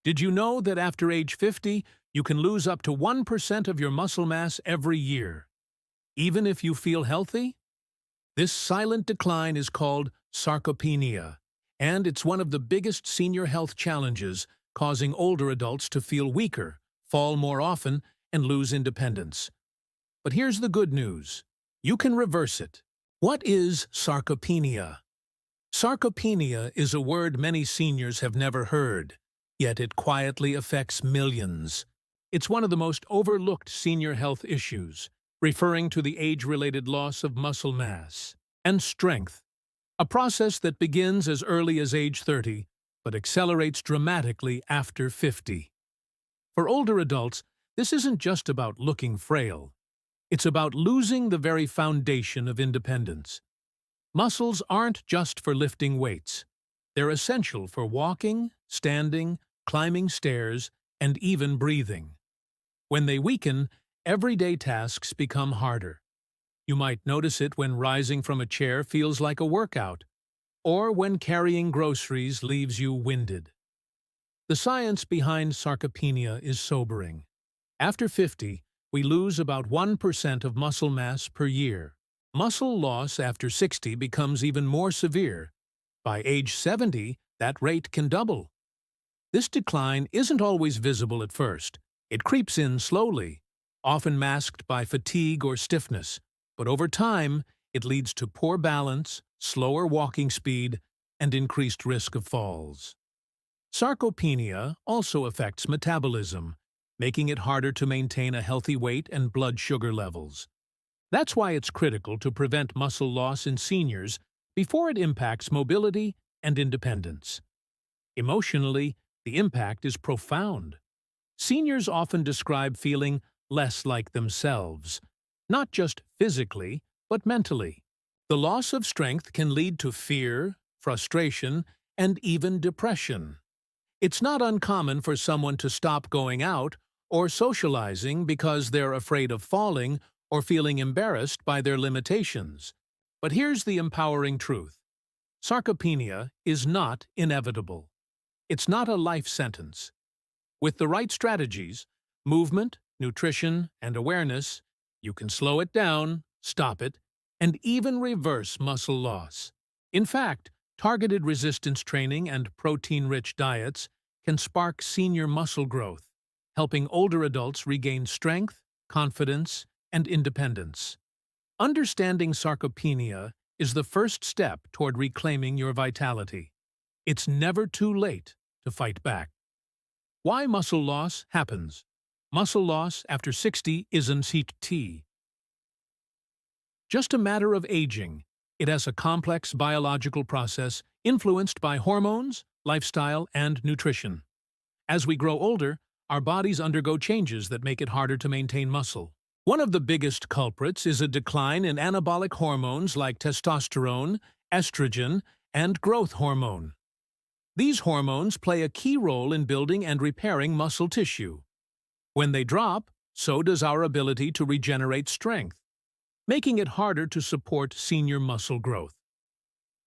Did you know that after age 50, you can lose up to 1% of your muscle mass every year, even if you feel healthy? This silent decline is called sarcopenia, and it's one of the biggest senior health challenges, causing older adults to feel weaker, fall more often, and lose independence. But here's the good news. You can reverse it. What is sarcopenia? Sarcopenia is a word many seniors have never heard, yet it quietly affects millions. It's one of the most overlooked senior health issues, referring to the age-related loss of muscle mass and strength, a process that begins as early as age 30 but accelerates dramatically after 50. For older adults, this isn't just about looking frail. It's about losing the very foundation of independence. Muscles aren't just for lifting weights. They're essential for walking, standing, climbing stairs, and even breathing. When they weaken, everyday tasks become harder. You might notice it when rising from a chair feels like a workout, or when carrying groceries leaves you winded. The science behind sarcopenia is sobering. After 50, we lose about 1% of muscle mass per year. Muscle loss after 60 becomes even more severe. By age 70, that rate can double. This decline isn't always visible at first. It creeps in slowly, often masked by fatigue or stiffness, but over time, it leads to poor balance, slower walking speed, and increased risk of falls. Sarcopenia also affects metabolism, making it harder to maintain a healthy weight and blood sugar levels. That's why it's critical to prevent muscle loss in seniors before it impacts mobility and independence. Emotionally, the impact is profound. Seniors often describe feeling less like themselves, not just physically, but mentally. The loss of strength can lead to fear, frustration, and even depression. It's not uncommon for someone to stop going out or socializing because they're afraid of falling or feeling embarrassed by their limitations. But here's the empowering truth. Sarcopenia is not inevitable. It's not a life sentence. With the right strategies, movement, nutrition, and awareness, you can slow it down, stop it, and even reverse muscle loss. In fact, targeted resistance training and protein-rich diets can spark senior muscle growth, helping older adults regain strength, confidence, and independence. Understanding sarcopenia is the first step toward reclaiming your vitality. It's never too late to fight back. Why muscle loss happens? Muscle loss after 60 isn't just a matter of aging. It has a complex biological process influenced by hormones, lifestyle, and nutrition. As we grow older, our bodies undergo changes that make it harder to maintain muscle. One of the biggest culprits is a decline in anabolic hormones like testosterone, estrogen, and growth hormone. These hormones play a key role in building and repairing muscle tissue. When they drop, so does our ability to regenerate strength, making it harder to support senior muscle growth.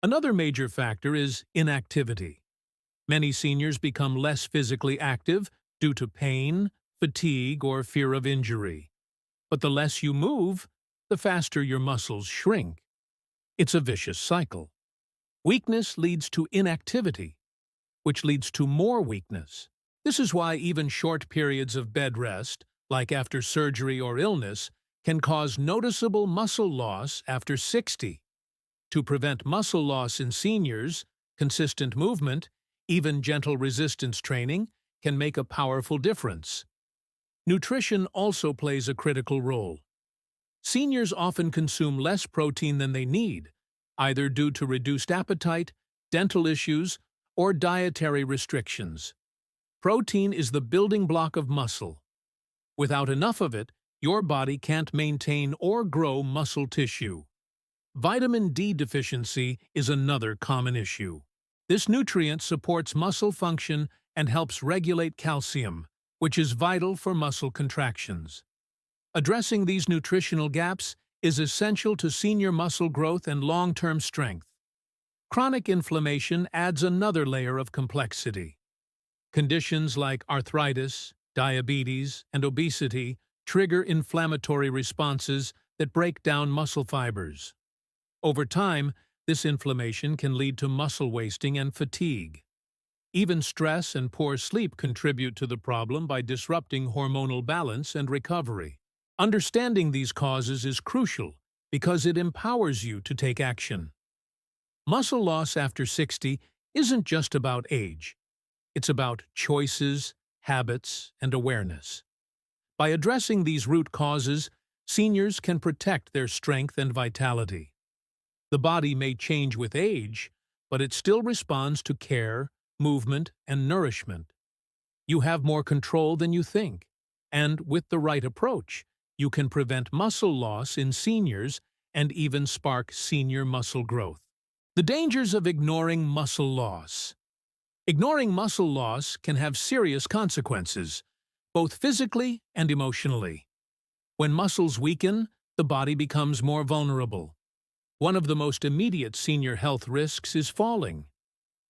Another major factor is inactivity. Many seniors become less physically active due to pain, fatigue, or fear of injury. But the less you move, the faster your muscles shrink. It's a vicious cycle. Weakness leads to inactivity, which leads to more weakness. This is why even short periods of bed rest, like after surgery or illness, can cause noticeable muscle loss after 60. To prevent muscle loss in seniors, consistent movement, even gentle resistance training, can make a powerful difference. Nutrition also plays a critical role. Seniors often consume less protein than they need, either due to reduced appetite, dental issues, or dietary restrictions. Protein is the building block of muscle. Without enough of it, your body can't maintain or grow muscle tissue. Vitamin D deficiency is another common issue. This nutrient supports muscle function and helps regulate calcium, which is vital for muscle contractions. Addressing these nutritional gaps is essential to senior muscle growth and long-term strength. Chronic inflammation adds another layer of complexity. Conditions like arthritis, diabetes, and obesity trigger inflammatory responses that break down muscle fibers. Over time, this inflammation can lead to muscle wasting and fatigue. Even stress and poor sleep contribute to the problem by disrupting hormonal balance and recovery. Understanding these causes is crucial because it empowers you to take action. Muscle loss after 60 isn't just about age. It's about choices, habits, and awareness. By addressing these root causes, seniors can protect their strength and vitality. The body may change with age, but it still responds to care, movement, and nourishment. You have more control than you think, and with the right approach, you can prevent muscle loss in seniors and even spark senior muscle growth. The dangers of ignoring muscle loss. Ignoring muscle loss can have serious consequences, both physically and emotionally. When muscles weaken, the body becomes more vulnerable. One of the most immediate senior health risks is falling.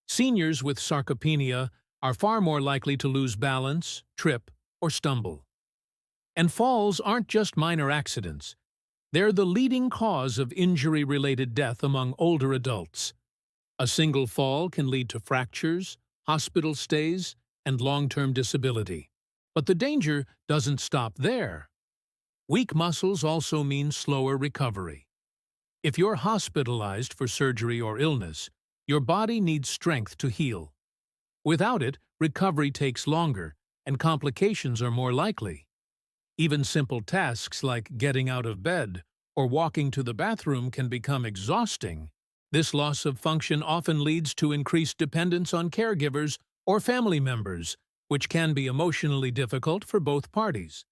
Seniors with sarcopenia are far more likely to lose balance, trip, or stumble. And falls aren't just minor accidents. They're the leading cause of injury-related death among older adults. A single fall can lead to fractures, hospital stays, and long-term disability. But the danger doesn't stop there. Weak muscles also mean slower recovery. If you're hospitalized for surgery or illness, your body needs strength to heal. Without it, recovery takes longer, and complications are more likely. Even simple tasks like getting out of bed or walking to the bathroom can become exhausting. This loss of function often leads to increased dependence on caregivers or family members, which can be emotionally difficult for both parties.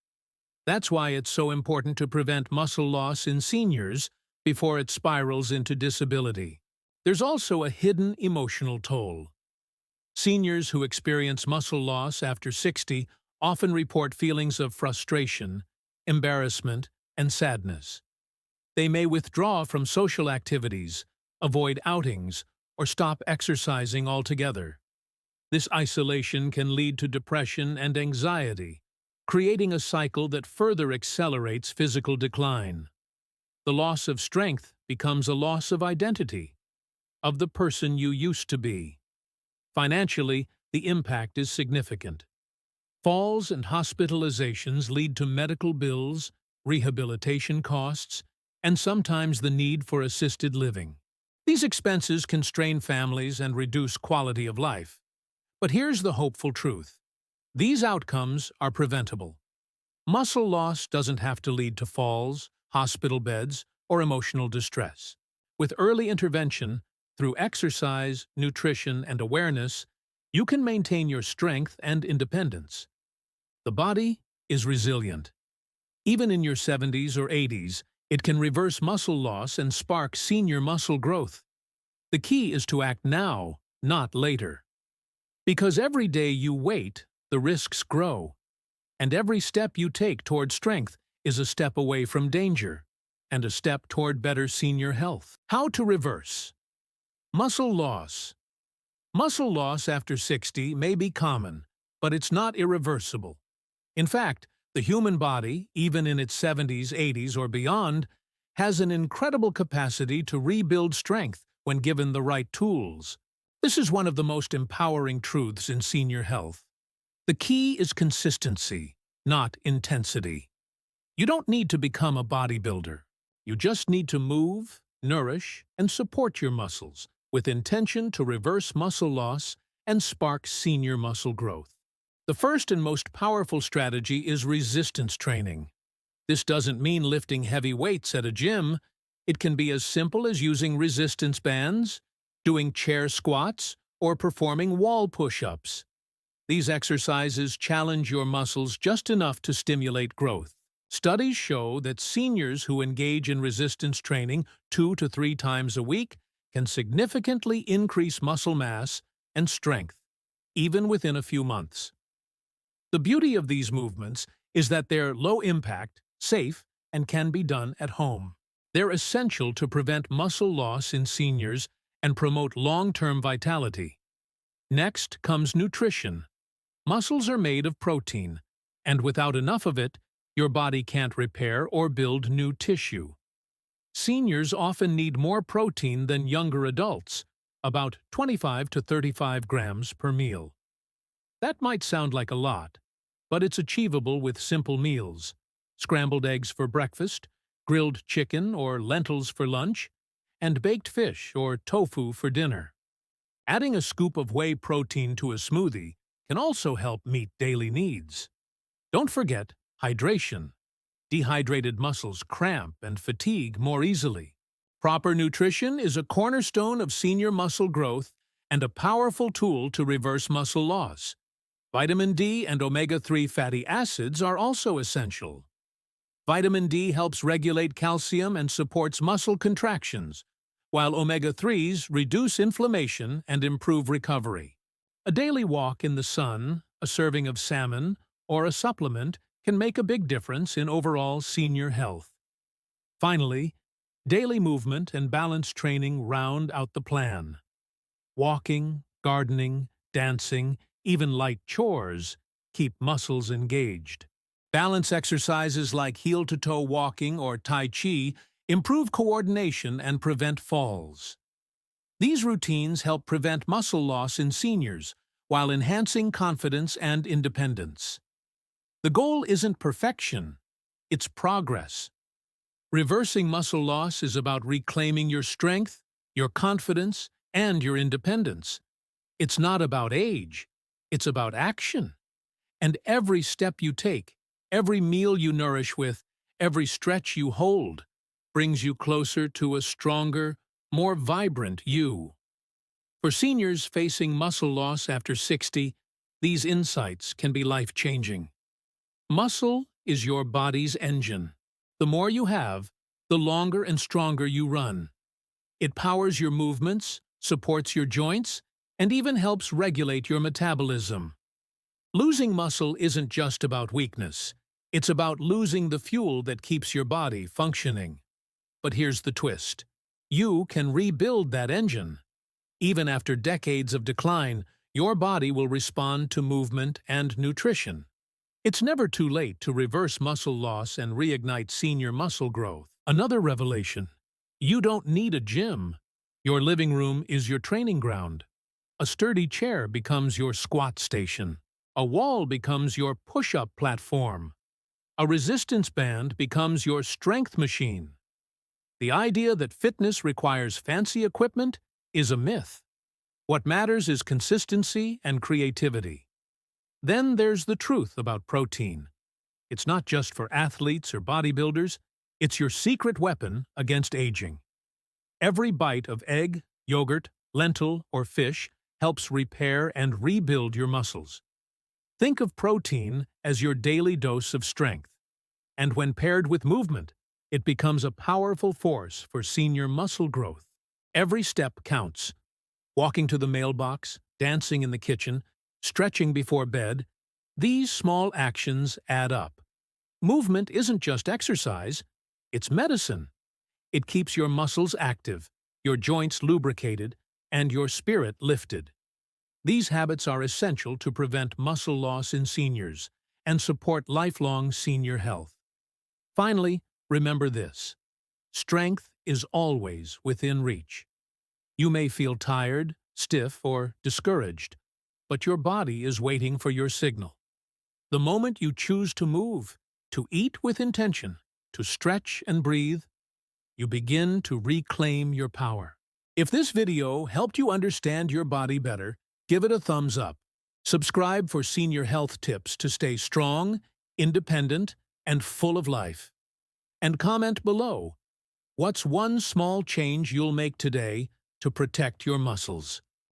That's why it's so important to prevent muscle loss in seniors before it spirals into disability. There's also a hidden emotional toll. Seniors who experience muscle loss after 60 often report feelings of frustration, embarrassment, and sadness. They may withdraw from social activities, avoid outings, or stop exercising altogether. This isolation can lead to depression and anxiety, creating a cycle that further accelerates physical decline. The loss of strength becomes a loss of identity, of the person you used to be. Financially, the impact is significant. Falls and hospitalizations lead to medical bills, rehabilitation costs, and sometimes the need for assisted living. These expenses can strain families and reduce quality of life. But here's the hopeful truth. These outcomes are preventable. Muscle loss doesn't have to lead to falls, hospital beds, or emotional distress. With early intervention, through exercise, nutrition, and awareness, you can maintain your strength and independence. The body is resilient. Even in your 70s or 80s, it can reverse muscle loss and spark senior muscle growth. The key is to act now, not later. Because every day you wait, the risks grow. And every step you take toward strength is a step away from danger, and a step toward better senior health. How to reverse muscle loss. Muscle loss after 60 may be common, but it's not irreversible. In fact, the human body, even in its 70s, 80s, or beyond, has an incredible capacity to rebuild strength when given the right tools. This is one of the most empowering truths in senior health. The key is consistency, not intensity. You don't need to become a bodybuilder. You just need to move, nourish, and support your muscles with intention to reverse muscle loss and spark senior muscle growth. The first and most powerful strategy is resistance training. This doesn't mean lifting heavy weights at a gym. It can be as simple as using resistance bands, doing chair squats, or performing wall push-ups. These exercises challenge your muscles just enough to stimulate growth. Studies show that seniors who engage in resistance training 2 to 3 times a week can significantly increase muscle mass and strength, even within a few months. The beauty of these movements is that they're low-impact, safe, and can be done at home. They're essential to prevent muscle loss in seniors and promote long-term vitality. Next comes nutrition. Muscles are made of protein, and without enough of it, your body can't repair or build new tissue. Seniors often need more protein than younger adults, about 25 to 35 grams per meal. That might sound like a lot, but it's achievable with simple meals: scrambled eggs for breakfast, grilled chicken or lentils for lunch, and baked fish or tofu for dinner. Adding a scoop of whey protein to a smoothie can also help meet daily needs. Don't forget hydration. Dehydrated muscles cramp and fatigue more easily. Proper nutrition is a cornerstone of senior muscle growth and a powerful tool to reverse muscle loss. Vitamin D and omega-3 fatty acids are also essential. Vitamin D helps regulate calcium and supports muscle contractions, while omega-3s reduce inflammation and improve recovery. A daily walk in the sun, a serving of salmon, or a supplement can make a big difference in overall senior health. Finally, daily movement and balance training round out the plan. Walking, gardening, dancing, even light chores keep muscles engaged. Balance exercises like heel-to-toe walking or Tai Chi improve coordination and prevent falls. These routines help prevent muscle loss in seniors while enhancing confidence and independence. The goal isn't perfection, it's progress. Reversing muscle loss is about reclaiming your strength, your confidence, and your independence. It's not about age, it's about action. And every step you take, every meal you nourish with, every stretch you hold, brings you closer to a stronger, more vibrant you. For seniors facing muscle loss after 60, these insights can be life-changing. Muscle is your body's engine. The more you have, the longer and stronger you run. It powers your movements, supports your joints, and even helps regulate your metabolism. Losing muscle isn't just about weakness. It's about losing the fuel that keeps your body functioning. But here's the twist. You can rebuild that engine. Even after decades of decline, your body will respond to movement and nutrition. It's never too late to reverse muscle loss and reignite senior muscle growth. Another revelation. You don't need a gym. Your living room is your training ground. A sturdy chair becomes your squat station. A wall becomes your push-up platform. A resistance band becomes your strength machine. The idea that fitness requires fancy equipment is a myth. What matters is consistency and creativity. Then there's the truth about protein. It's not just for athletes or bodybuilders, it's your secret weapon against aging. Every bite of egg, yogurt, lentil, or fish helps repair and rebuild your muscles. Think of protein as your daily dose of strength. And when paired with movement, it becomes a powerful force for senior muscle growth. Every step counts. Walking to the mailbox, dancing in the kitchen, stretching before bed, these small actions add up. Movement isn't just exercise, it's medicine. It keeps your muscles active, your joints lubricated, and your spirit lifted. These habits are essential to prevent muscle loss in seniors and support lifelong senior health. Finally, remember this: strength is always within reach. You may feel tired, stiff, or discouraged, but your body is waiting for your signal. The moment you choose to move, to eat with intention, to stretch and breathe, you begin to reclaim your power. If this video helped you understand your body better, give it a thumbs up. Subscribe for senior health tips to stay strong, independent, and full of life. And comment below, what's one small change you'll make today to protect your muscles?